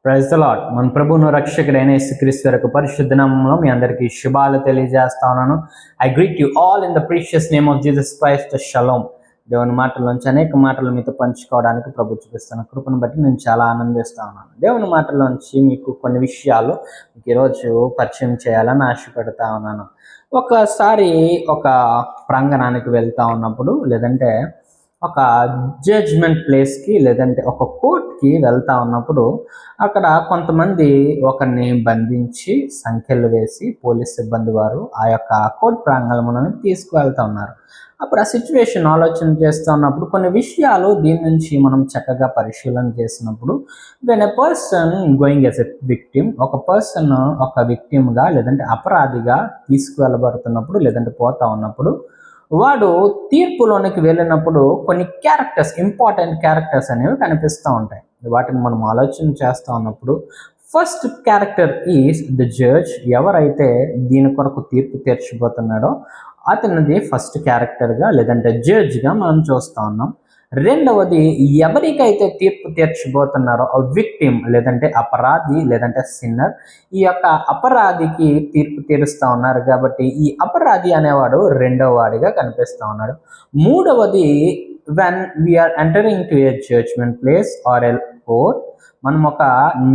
Praise the lord. మన ప్రభువును రక్షకుడైన యేసుక్రీస్తు యొక్క పరిశుద్ధ నామములో మీ అందరికీ శుభాలు తెలియజేస్తా ఉన్నాను. I greet you all in the precious name of Jesus Christ. Shalom. దేవుని మాటల్లోంచి అనేక మాటలు మీతో పంచుకోవడానికి ప్రభు చూపిస్తున్న కృపను బట్టి నేను చాలా ఆనందిస్తా ఉన్నాను. దేవుని మాటల్లోంచి మీకు కొన్ని విషయాలు మీకు ఈరోజు పరిచయం చేయాలని ఆశపడతా ఉన్నాను. ఒకసారి ఒక ప్రాంగణానికి వెళ్తా ఉన్నప్పుడు, లేదంటే ఒక జడ్జ్మెంట్ ప్లేస్కి, లేదంటే ఒక కోర్ట్కి వెళ్తా ఉన్నప్పుడు అక్కడ కొంతమంది ఒకరిని బంధించి సంఖ్యలు వేసి పోలీస్ సిబ్బంది వారు ఆ యొక్క కోర్ట్ ప్రాంగణంలోకి తీసుకువెళ్తా ఉన్నారు. అప్పుడు ఆ సిచ్యువేషన్ ఆలోచన చేస్తూ ఉన్నప్పుడు కొన్ని విషయాలు దీని నుంచి మనం చక్కగా పరిశీలన చేసినప్పుడు, when a person going as a victim, ఒక పర్సన్ ఒక విక్టిమ్గా లేదంటే అపరాధిగా తీసుకువెళ్ళబడుతున్నప్పుడు లేదంటే పోతా ఉన్నప్పుడు, వాడు తీర్పులోనికి వెళ్ళినప్పుడు కొన్ని క్యారెక్టర్స్, ఇంపార్టెంట్ క్యారెక్టర్స్ అనేవి కనిపిస్తూ ఉంటాయి. వాటిని మనం ఆలోచన చేస్తూ ఉన్నప్పుడు first character is the judge. ఎవరైతే దీని కొరకు తీర్పు తీర్చబోతున్నాడో అతనిది ఫస్ట్ క్యారెక్టర్గా లేదంటే జడ్జ్గా మనం చూస్తూ ఉన్నాం. రెండవది, ఎవరికైతే తీర్పు తీర్చబోతున్నారో విక్టిమ్ లేదంటే అపరాధి లేదంటే సిన్నర్, ఈ యొక్క అపరాధికి తీర్పు తీరుస్తూ ఉన్నారు కాబట్టి ఈ అపరాధి అనేవాడు రెండవ వాడిగా కనిపిస్తూ ఉన్నాడు. మూడవది, when we are entering to a judgement place or a court, మనం ఒక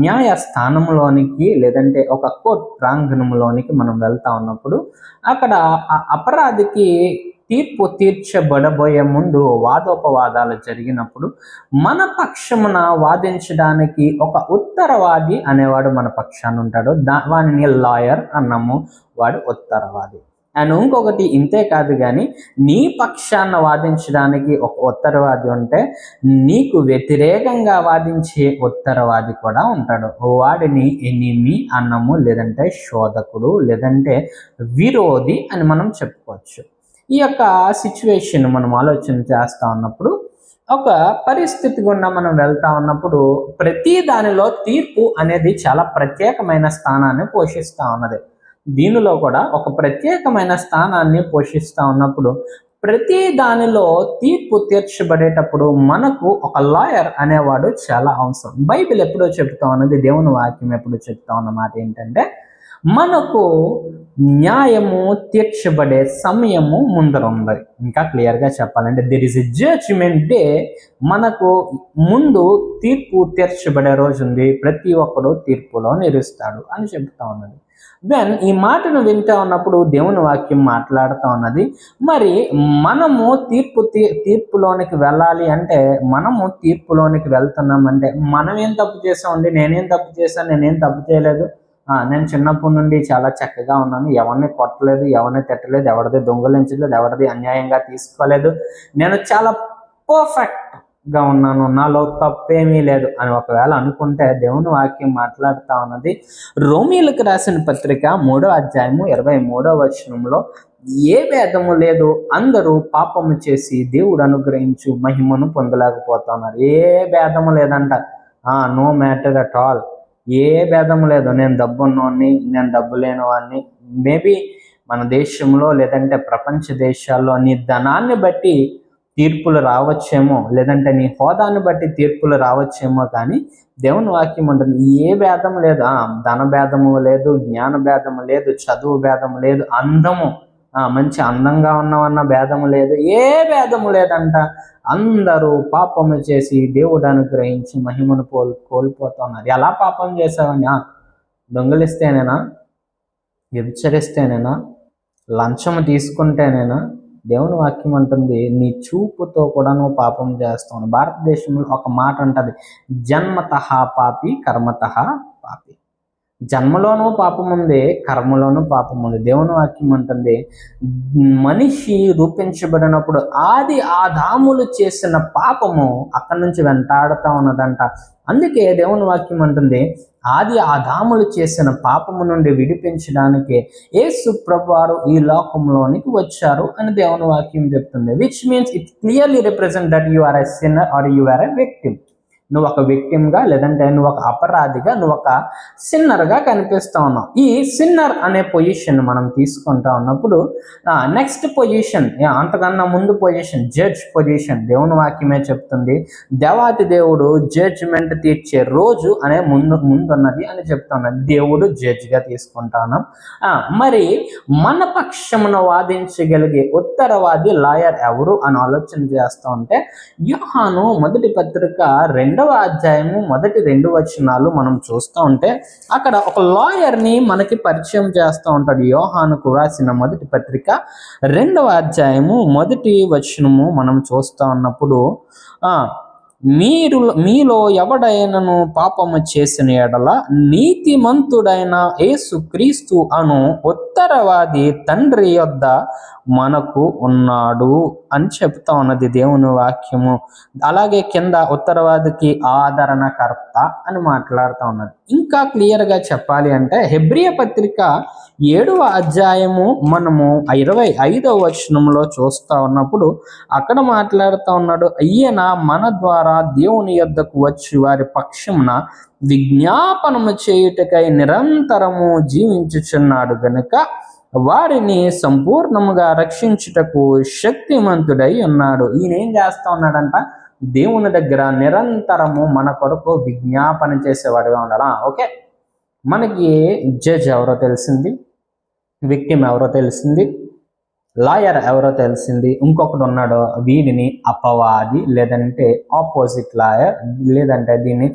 న్యాయ స్థానంలోనికి లేదంటే ఒక కోర్ట్ ప్రాంగణంలోనికి మనం వెళ్తా ఉన్నప్పుడు అక్కడ ఆ అపరాధికి తీర్పు తీర్చబడబోయే ముందు వాదోపవాదాలు జరిగినప్పుడు మన పక్షమున వాదించడానికి ఒక ఉత్తరవాది అనేవాడు మన పక్షాన ఉంటాడు. వానిని లాయర్ అన్నాము, వాడు ఉత్తరవాది. అండ్ ఇంకొకటి ఇంతే కాదు, కానీ నీ పక్షాన వాదించడానికి ఒక ఉత్తరవాది ఉంటే నీకు వ్యతిరేకంగా వాదించే ఉత్తరవాది కూడా ఉంటాడు. వాడిని ఎనిమి అన్నము, లేదంటే శోధకుడు, లేదంటే విరోధి అని మనం చెప్పుకోవచ్చు. ఈ యొక్క సిచ్యువేషన్ మనం ఆలోచన చేస్తూ ఉన్నప్పుడు, ఒక పరిస్థితి గుండా మనం వెళ్తా ఉన్నప్పుడు ప్రతి దానిలో తీర్పు అనేది చాలా ప్రత్యేకమైన స్థానాన్ని పోషిస్తూ ఉన్నది. దీనిలో కూడా ఒక ప్రత్యేకమైన స్థానాన్ని పోషిస్తూ ఉన్నప్పుడు ప్రతి దానిలో తీర్పు తీర్చబడేటప్పుడు మనకు ఒక లాయర్ అనేవాడు చాలా అవసరం. బైబిల్ ఎప్పుడో చెప్తా ఉన్నది, దేవుని వాక్యం ఎప్పుడో చెప్తా ఉన్న మాట ఏంటంటే, మనకు న్యాయము తీర్చబడే సమయము ముందర ఉంది. ఇంకా క్లియర్గా చెప్పాలంటే there is a judgement day. మనకు ముందు తీర్పు తీర్చబడే రోజు ఉంది. ప్రతి ఒక్కడు తీర్పులో నిలుస్తాడు అని చెప్తా ఉన్నది. దెన్ ఈ మాటను వింటా ఉన్నప్పుడు దేవుని వాక్యం మాట్లాడుతూ ఉన్నది, మరి మనము తీర్పులోనికి వెళ్ళాలి అంటే, మనము తీర్పులోనికి వెళ్తున్నామంటే మనం ఏం తప్పు చేసామండి? నేనేం తప్పు చేశాను? నేనేం తప్పు చేయలేదు. నేను చిన్నప్పటి నుండి చాలా చక్కగా ఉన్నాను, ఎవరిని కొట్టలేదు, ఎవరిని తిట్టలేదు, ఎవరిది దొంగలించలేదు, ఎవరిది అన్యాయంగా తీసుకోలేదు, నేను చాలా పర్ఫెక్ట్గా ఉన్నాను, నాలో తప్పేమీ లేదు అని ఒకవేళ అనుకుంటే దేవుని వాక్యం మాట్లాడుతూ ఉన్నది, రోమీయులకు రాసిన పత్రిక 3వ అధ్యాయము 23వ వచనంలో, ఏ భేదము లేదు, అందరూ పాపము చేసి దేవుడు అనుగ్రహించు మహిమను పొందలేకపోతున్నారు. ఏ భేదము లేదంట. No matter at all. ఏ భేదం లేదు. నేను డబ్బున్నోడిని, నేను డబ్బు లేనివాడిని. మేబీ మన దేశంలో లేదంటే ప్రపంచ దేశాల్లో నీ ధనాన్ని బట్టి తీర్పులు రావచ్చేమో, లేదంటే నీ హోదాన్ని బట్టి తీర్పులు రావచ్చేమో, కానీ దేవుని వాక్యం ఉంటుంది ఏ భేదం లేదు. ధన భేదము లేదు, జ్ఞాన భేదము లేదు, చదువు భేదము లేదు, అందము మంచి అందంగా ఉన్నామన్న భేదము లేదు, ఏ భేదము లేదంట. అందరూ పాపము చేసి దేవుడు అనుగ్రహించి మహిమను కోల్పోతున్నారు. ఎలా పాపం చేసావని? దొంగలిస్తేనేనా? వ్యభిచరిస్తేనేనా? లంచము తీసుకుంటేనేనా? దేవుని వాక్యం అంటుంది నీ చూపుతో కూడా నువ్వు పాపం చేస్తావు. భారతదేశంలో ఒక మాట ఉంటుంది, జన్మతః పాపి కర్మతః పాపి. జన్మలోనూ పాపం ఉంది, కర్మలోనూ పాపం ఉంది. దేవుని వాక్యం అంటుంది మనిషి రూపించబడినప్పుడు ఆది ఆదాములు చేసిన పాపము అక్కడి నుంచి వెంటాడుతూ ఉన్నదంట. అందుకే దేవుని వాక్యం అంటుంది ఆది ఆదాములు చేసిన పాపము నుండి విడిపించడానికి యేసు ప్రభువారు ఈ లోకంలోనికి వచ్చారు అని దేవుని వాక్యం చెప్తుంది. Which means it clearly represent that you are a sinner or you are a victim. నువ్వు ఒక విక్టిమ్గా, లేదంటే నువ్వు ఒక అపరాధిగా, నువ్వు ఒక సిన్నర్గా కనిపిస్తూ ఉన్నావు. ఈ సిన్నర్ అనే పొజిషన్ మనం తీసుకుంటా ఉన్నప్పుడు నెక్స్ట్ పొజిషన్, అంతకన్నా ముందు పొజిషన్ జడ్జ్ పొజిషన్. దేవుని వాక్యమే చెప్తుంది, దేవాతి దేవుడు జడ్జిమెంట్ తీర్చే రోజు అనే ముందున్నది అని చెప్తున్నది. దేవుడు జడ్జిగా తీసుకుంటా ఉన్నాం. మరి మన పక్షమున వాదించగలిగే ఉత్తరవాది లాయర్ ఎవరు అని ఆలోచన చేస్తూ ఉంటే, యోహాను మొదటి పత్రిక 2వ అధ్యాయము మొదటి 2 వచనాలు మనం చూస్తూ ఉంటే, అక్కడ ఒక లాయర్ని మనకి పరిచయం చేస్తూ ఉంటాడు. యోహానుకు రాసిన మొదటి పత్రిక 2వ అధ్యాయము మొదటి వచనము మనం చూస్తూ ఉన్నప్పుడు, మీలో ఎవడైనను పాపము చేసిన ఎడల నీతిమంతుడైన యేసు క్రీస్తు అను ఉత్తరవాది తండ్రి యొద్ద మనకు ఉన్నాడు అని చెప్తా ఉన్నది దేవుని వాక్యము. అలాగే కింద ఉత్తరవాదికి ఆదరణకర్త అని మాట్లాడుతూ ఉన్నది. ఇంకా క్లియర్గా చెప్పాలి అంటే హెబ్రీ పత్రిక 7వ అధ్యాయము మనము 25వ వచనంలో చూస్తూ ఉన్నప్పుడు అక్కడ మాట్లాడుతూ ఉన్నాడు, ఈయన మన ద్వారా దేవుని యొద్దకు వచ్చి వారి పక్షమున విజ్ఞాపనము చేయుటకై నిరంతరము జీవించుచున్నాడు గనుక వారిని సంపూర్ణముగా రక్షించుటకు శక్తిమంతుడై ఉన్నాడు. ఈయన ఏం చేస్తా ఉన్నాడంట, దేవుని దగ్గర నిరంతరము మన కొరకు విజ్ఞాపన చేసేవాడుగా ఉండాలా. ఓకే, మనకి జడ్జ్ ఎవరో తెలిసింది, విక్టిమ్ ఎవరో తెలిసింది, లాయర్ ఎవరో తెలిసింది. ఇంకొకటి ఉన్నాడు, వీడిని అపవాది లేదంటే ఆపోజిట్ లాయర్, లేదంటే దీన్ని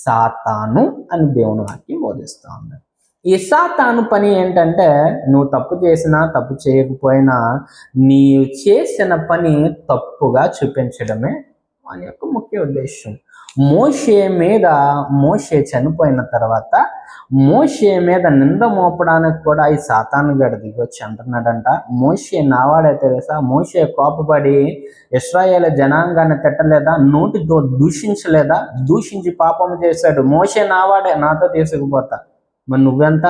సాతాను అని దేవుని వాక్యం బోధిస్తూ ఉన్నాడు. ఈ సాతాను పని ఏంటంటే, నువ్వు తప్పు చేసినా తప్పు చేయకపోయినా నీవు చేసిన పని తప్పుగా చూపించడమే వాని యొక్క ముఖ్య ఉద్దేశం. మోషే చనిపోయిన తర్వాత మోషే మీద నింద మోపడానికి కూడా ఈ సాతాను గడ దిగొచ్చి అంటున్నాడంట, మోషే నావాడే తెలుసా, మోషే కోపపడి ఇశ్రాయేలు జనాంగాన్ని తిట్టలేదా, నోటితో దూషించలేదా, దూషించి పాపం చేశాడు, మోషే నావాడే, నాతో తీసుకుపోతా. మరి నువ్వెంత?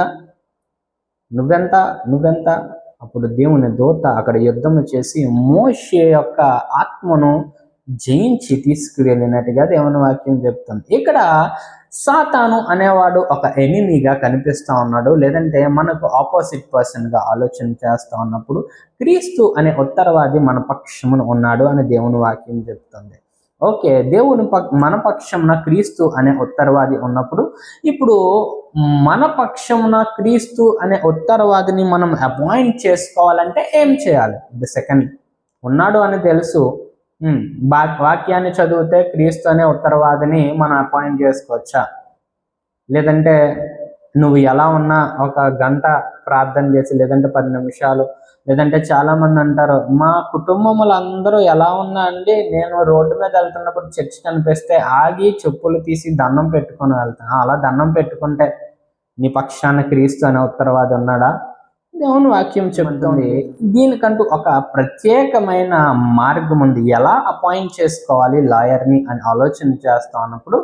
అప్పుడు దేవుని దూత అక్కడ యుద్ధము చేసి మోషే యొక్క ఆత్మను జయించి తీసుకువెళ్ళినట్టుగా దేవుని వాక్యం చెప్తుంది. ఇక్కడ సాతాను అనేవాడు ఒక ఎనిమీగా కనిపిస్తూ ఉన్నాడు, లేదంటే మనకు ఆపోజిట్ పర్సన్గా ఆలోచన చేస్తూ ఉన్నప్పుడు క్రీస్తు అనే ఉత్తరవాది మన పక్షమున ఉన్నాడు అని దేవుని వాక్యం చెప్తుంది. ఓకే, మన పక్షమున క్రీస్తు అనే ఉత్తరవాది ఉన్నప్పుడు, ఇప్పుడు మన పక్షమున క్రీస్తు అనే ఉత్తరవాదిని మనం అపాయింట్ చేసుకోవాలంటే ఏం చేయాలి? సెకండ్ ఉన్నాడు అని తెలుసు, వాక్యాన్ని చదివితే క్రీస్తు అనే ఉత్తరవాదిని మనం అపాయింట్ చేసుకోవచ్చా? లేదంటే నువ్వు ఎలా ఉన్నా ఒక గంట ప్రార్థన చేసి, లేదంటే 10 నిమిషాలు, లేదంటే చాలామంది అంటారు, మా కుటుంబములు అందరూ ఎలా ఉన్నా అండి, నేను రోడ్డు మీద వెళ్తున్నప్పుడు చర్చ్ కనిపిస్తే ఆగి చెప్పులు తీసి దండం పెట్టుకొని వెళ్తాను. అలా దండం పెట్టుకుంటే నీ పక్షాన క్రీస్తు అనే ఉత్తరవాది ఉన్నాడా? దేవుని వాక్యం చెబుతుంది దీనికంటూ ఒక ప్రత్యేకమైన మార్గం ఉంది. ఎలా అపాయింట్ చేసుకోవాలి లాయర్ని అని ఆలోచన చేస్తా ఉన్నప్పుడు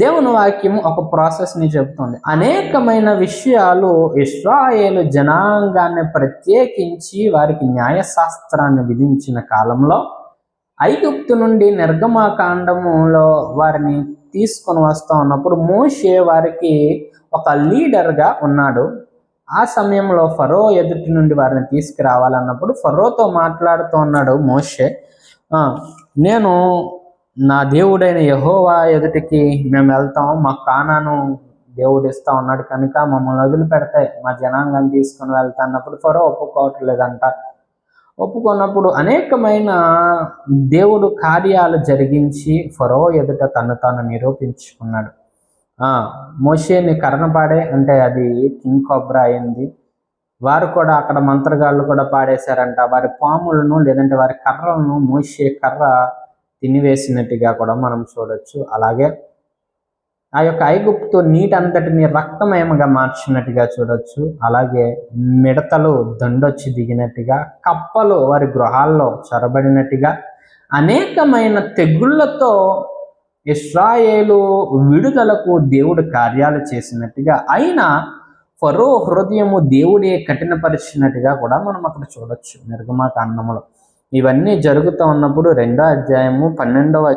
దేవుని వాక్యం ఒక ప్రాసెస్ని చెబుతుంది. అనేకమైన విషయాలు ఇశ్రాయేలు జనాంగాన్ని ప్రత్యేకించి వారికి న్యాయశాస్త్రాన్ని విధించిన కాలంలో ఐగుప్తు నుండి నిర్గమకాండములో వారిని తీసుకొని వస్తూ ఉన్నప్పుడు మోషే వారికి ఒక లీడర్గా ఉన్నాడు. ఆ సమయంలో ఫరో ఎదుటి నుండి వారిని తీసుకురావాలన్నప్పుడు ఫరోతో మాట్లాడుతూ ఉన్నాడు మోషే, నేను నా దేవుడైన యెహోవా ఎదుటికి మేము వెళ్తాం, మాకు కానాను దేవుడు ఇస్తా ఉన్నాడు కనుక మమ్మల్ని వదిలిపెడితే మా జనాంగాన్ని తీసుకొని వెళ్తా అన్నప్పుడు ఫరో ఒప్పుకోవట్లేదంట. ఒప్పుకున్నప్పుడు అనేకమైన దేవుడు కార్యాలు జరిగించి ఫరో ఎదుట తాను నిరూపించుకున్నాడు. మోషేని కర్ణపాడే అంటే అది కింగ్ కోబ్రా అయింది. వారు కూడా అక్కడ మంత్రగాళ్ళు కూడా పాడేశారంట. వారి పాములను లేదంటే వారి కర్రలను మోషే కర్ర తినివేసినట్టుగా కూడా మనం చూడొచ్చు. అలాగే ఆ యొక్క ఐగుప్తు నీటంతటిని రక్తమయముగా మార్చినట్టుగా చూడొచ్చు. అలాగే మిడతలు దండొచ్చి దిగినట్టుగా, కప్పలు వారి గృహాల్లో చొరబడినట్టుగా, అనేకమైన తెగుళ్లతో ఇశ్రాయేలు విడుదలకు దేవుడు కార్యాలు చేసినట్టుగా, అయినా ఫరో హృదయము దేవుడే కఠినపరిచినట్టుగా కూడా మనం అక్కడ చూడొచ్చు నిర్గమకాండములో. ఇవన్నీ జరుగుతూ ఉన్నప్పుడు 2వ అధ్యాయము 12వ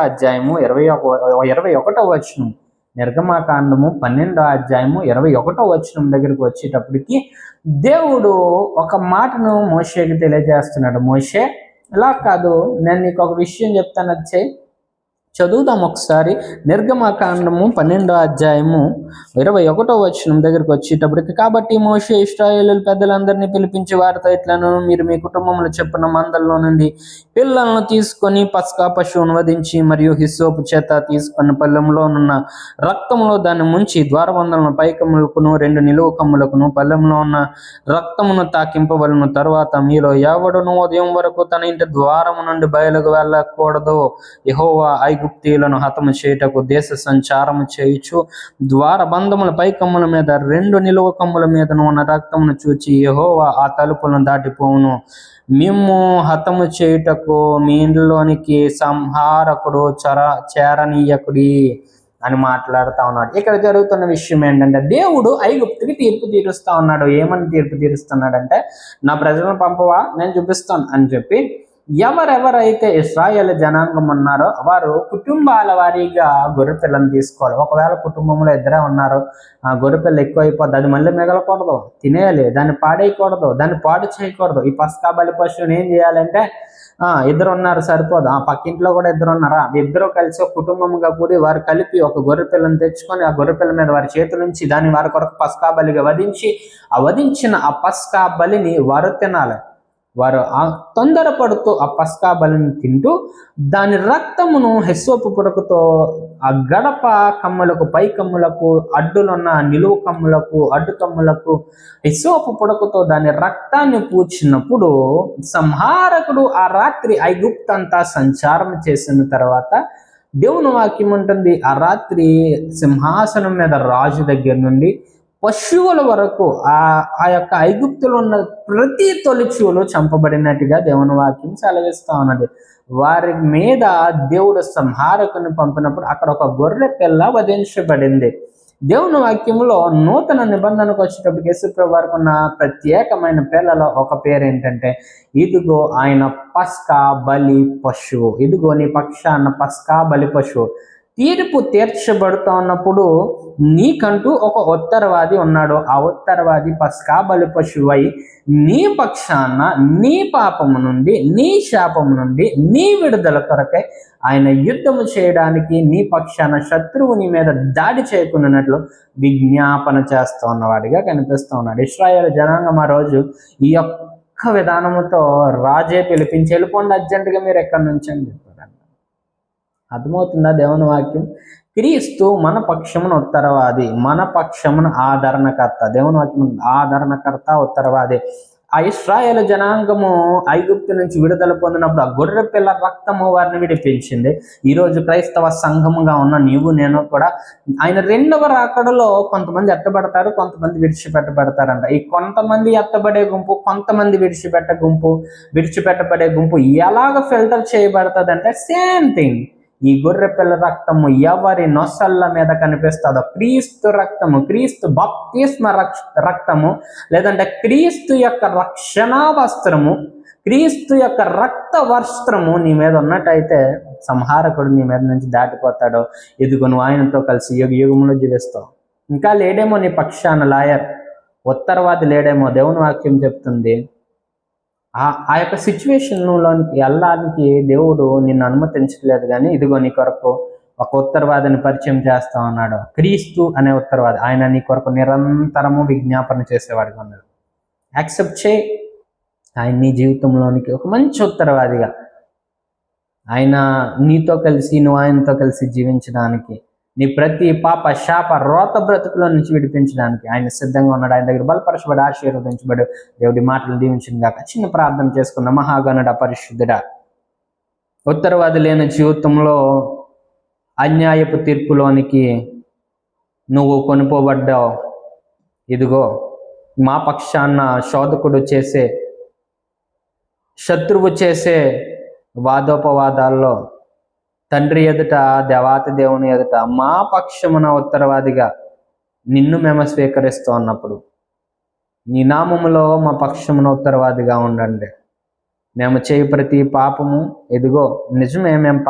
అధ్యాయము 21వ వచనం, నిర్గమాకాండము 12వ అధ్యాయము 21వ వచనం దగ్గరికి వచ్చేటప్పటికి దేవుడు ఒక మాటను మోషేకి తెలియజేస్తున్నాడు. మోషే, ఇలా కాదు, నేను నీకు ఒక విషయం చెప్తాను, వచ్చే చదువుదాం ఒకసారి. నిర్గమాకాండము 12వ అధ్యాయము 21వ వచనం దగ్గరికి వచ్చేటప్పటికి, కాబట్టి మోషే ఇశ్రాయేలు పెద్దలందరినీ పిలిపించి వారితో ఇట్లను, మీరు మీ కుటుంబంలో చెప్పిన మందల్లో నుండి పిల్లలను తీసుకొని పస్కా పశువును వధించి మరియు హిస్సోపు చేత తీసుకున్న పళ్ళెంలోనున్న రక్తంలో దాన్ని ముంచి ద్వారబంధములను పైకమ్ములకును 2 నిలువు కమ్ములకును పళ్ళెంలో ఉన్న రక్తమును తాకింపవలను. తరువాత మీలో ఎవడును ఉదయం వరకు తన ఇంటి ద్వారము నుండి బయలుకు వెళ్ళకూడదు. యెహోవా ఐగుప్తీయులను హతము చేయుటకు దేశ సంచారము చేయుచు ద్వారబంధముల పైకమ్ముల మీద 2 నిలువు కమ్ముల మీదను ఉన్న రక్తమును చూచి యెహోవా ఆ తలుపులను దాటిపోవును. మిమ్ము హతము చేయుటకు మీ ఇంట్లోనికి సంహారకుడు చేరనీయకుడి అని మాట్లాడుతూ ఉన్నాడు. ఇక్కడ జరుగుతున్న విషయం ఏంటంటే, దేవుడు ఐగుప్తుకి తీర్పు తీరుస్తా ఉన్నాడు. ఏమని తీర్పు తీరుస్తున్నాడంటే, నా ప్రజలను పంపవా, నేను చూపిస్తాను అని చెప్పి ఎవరెవరైతే ఇశ్రాయేలు జనాంగం ఉన్నారో వారు కుటుంబాల వారీగా గొర్రెపిల్లను తీసుకోవాలి. ఒకవేళ కుటుంబంలో 2 ఉన్నారు, ఆ గొర్రెపిల్ల ఎక్కువైపోద్ది, అది మళ్ళీ మిగలకూడదు, తినేయాలి, దాన్ని పాడేయకూడదు, దాన్ని పాడు చేయకూడదు. ఈ పస్కా బలి పశువుని ఏం చేయాలంటే, 2 ఉన్నారు సరిపోదు, ఆ పక్కింట్లో కూడా 2 ఉన్నారా, 2 కలిసి ఒక కుటుంబంగా కూడి వారు కలిపి ఒక గొర్రెపిల్లను తెచ్చుకొని ఆ గొర్రెపిల్ల మీద వారి చేతుల నుంచి దాన్ని వారి కొరకు పస్కా బలిగా వధించి ఆ వధించిన ఆ పస్కా బలిని వారు తినాలి. వారు తొందరపడుతూ ఆ పస్కా బలిని తింటూ దాని రక్తమును హెస్సోపు పుడకతో ఆ గడప కమ్ములకు, పై కమ్ములకు, అడ్డులున్న నిలువు కమ్ములకు, అడ్డు కమ్ములకు హెస్సోపు పుడకతో దాని రక్తాన్ని పూడ్చినప్పుడు సంహారకుడు ఆ రాత్రి ఐగుప్తంతా సంచారం చేసిన తర్వాత దేవుని వాక్యం ఉంటుంది, ఆ రాత్రి సింహాసనం మీద రాజు దగ్గర నుండి పశువుల వరకు ఆ యొక్క ఐగుప్తులో ఉన్న ప్రతి తొలిచూలు చంపబడినట్టుగా దేవుని వాక్యం సెలవిస్తా ఉన్నది. వారి మీద దేవుడు సంహారకుని పంపినప్పుడు అక్కడ ఒక గొర్రె పిల్ల వధించబడింది. దేవుని వాక్యంలో నూతన నిబంధనకు వచ్చేటప్పటికి యేసుప్రభువు వారికి ఉన్న ప్రత్యేకమైన పిల్లలో ఒక పేరు ఏంటంటే, ఇదిగో ఆయన పస్కా బలి పశువు, ఇదిగో నీ పక్షాన పస్కా బలి పశువు. తీర్పు తీర్చబడుతూ ఉన్నప్పుడు నీకంటూ ఒక ఉత్తరవాది ఉన్నాడు. ఆ ఉత్తరవాది పస్కా బలి పశువై నీ పక్షాన నీ పాపము నుండి, నీ శాపము నుండి, నీ విడుదల కొరకై ఆయన యుద్ధము చేయడానికి నీ పక్షాన శత్రువు నీ మీద దాడి చేయకున్నట్లు విజ్ఞాపన చేస్తూ ఉన్నవాడిగా కనిపిస్తూ ఉన్నాడు. ఇశ్రాయేలు జనాంగం ఆ రోజు ఈ యొక్క విధానముతో రాజే పిలిపించి, వెళ్ళిపోండి అర్జెంటుగా మీరు ఎక్కడి నుంచి అని చెప్పారు. అర్థమవుతుందా దేవుని వాక్యం? క్రీస్తు మన పక్షమున ఉత్తరవాది, మన పక్షమున ఆదరణకర్త. దేవుని వాక్యం ఆదరణకర్త, ఉత్తరవాది. ఆ ఇశ్రాయేలు జనాంగము ఐగుప్తు నుంచి విడుదల పొందినప్పుడు ఆ గొర్రె పిల్ల రక్తము వారిని విడిపించింది. ఈరోజు క్రైస్తవ సంఘముగా ఉన్న నీవు నేను కూడా ఆయన 2వ రాకడలో కొంతమంది ఎత్తబడతారు, కొంతమంది విడిచిపెట్టబడతారంట. ఈ కొంతమంది ఎత్తబడే గుంపు, కొంతమంది విడిచిపెట్టబడే గుంపు ఎలాగ ఫిల్టర్ చేయబడుతుంది అంటే, సేమ్ థింగ్. ఈ గొర్రె పిల్ల రక్తము ఎవరి నొసళ్ళ మీద కనిపిస్తుందో, క్రీస్తు రక్తము, క్రీస్తు బాప్తిస్మ రక్తము, లేదంటే క్రీస్తు యొక్క రక్షణా వస్త్రము, క్రీస్తు యొక్క రక్త వస్త్రము నీ మీద ఉన్నట్టయితే సంహారకుడు నీ మీద నుంచి దాటిపోతాడు. ఇదిగో నువ్వు ఆయనతో కలిసి యుగములో జీవిస్తావు. ఇంకా లేడేమో నీ పక్షాన లాయర్, ఉత్తరవాది లేడేమో. దేవుని వాక్యం చెప్తుంది, ఆ యొక్క సిచ్యువేషన్లోనికి వెళ్ళడానికి దేవుడు నిన్ను అనుమతించలేదు, కానీ ఇదిగో నీ కొరకు ఒక ఉత్తరవాదిని పరిచయం చేస్తా ఉన్నాడు. క్రీస్తు అనే ఉత్తరవాది, ఆయన నీ కొరకు నిరంతరము విజ్ఞాపన చేసేవాడిగా ఉన్నాడు. యాక్సెప్ట్ చేయి ఆయన నీ జీవితంలోనికి ఒక మంచి ఉత్తరవాదిగా, ఆయన నీతో కలిసి, నువ్వు ఆయనతో కలిసి జీవించడానికి, నీ ప్రతి పాప శాప రోత బ్రతుకులో నుంచి విడిపించడానికి ఆయన సిద్ధంగా ఉన్నాడు. ఆయన దగ్గర బలపరచబడి ఆశీర్వదించబడు. దేవుడి మాటలు దీవించిన గాక. చిన్న ప్రార్థన చేసుకున్న. మహాగణుడ, పరిశుద్ధుడా, ఉత్తరవాది లేని జీవితంలో అన్యాయపు తీర్పులోనికి నువ్వు కొనుపోబడ్డావు. ఇదిగో మా పక్షాన శోధకుడు చేసే, శత్రువు చేసే వాదోపవాదాల్లో తండ్రి ఎదుట, దేవాతి దేవుని ఎదుట మా పక్షమున ఉత్తరవాదిగా నిన్ను మేము స్వీకరిస్తూ ఉన్నప్పుడు నీ నామములో మా పక్షమున ఉత్తరవాదిగా ఉండండి. మేము చేయి ప్రతి పాపము, ఇదిగో నిజమే, మేము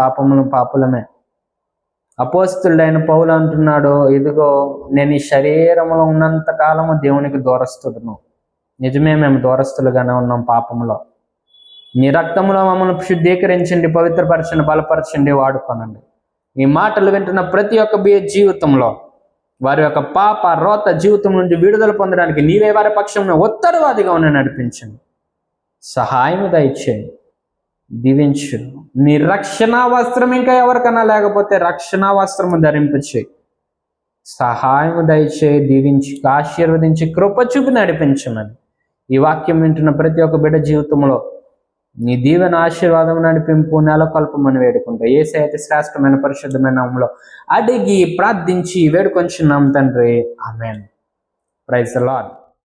పాపులమే. అపోస్తుడైన పౌలు అంటున్నాడు, ఇదిగో నేను ఈ శరీరంలో ఉన్నంత కాలము దేవునికి దూరస్తుడును. నిజమే, మేము దూరస్తులుగానే ఉన్నాం పాపంలో. మీ రక్తంలో మమ్మల్ని శుద్ధీకరించండి, పవిత్రపరచండి, బలపరచండి, వాడుకోనండి. ఈ మాటలు వింటున్న ప్రతి ఒక్క జీవితంలో వారి యొక్క పాప రోత జీవితం నుండి విడుదల పొందడానికి నీవే వారి పక్షంలో ఉత్తరవాదిగా ఉన్న నడిపించండి, సహాయం దయచేయండి, దీవించు. నీ రక్షణ వస్త్రం ఇంకా ఎవరికన్నా లేకపోతే రక్షణ వస్త్రము ధరింపచేయి, సహాయం దయచేయి, దీవించి ఆశీర్వదించి కృప చూపి నడిపించమని ఈ వాక్యం వింటున్న ప్రతి ఒక్క బిడ్డ జీవితంలో నీ దీవెన ఆశీర్వాదం నడిపింపు నెలకొల్పమని వేడుకుంటా. యేసయ్య అతి శ్రేష్టమైన పరిశుద్ధమైన నామములో అడిగి ప్రార్థించి వేడుకొంచున్నాం తండ్రి, ఆమేన్. Praise the lord.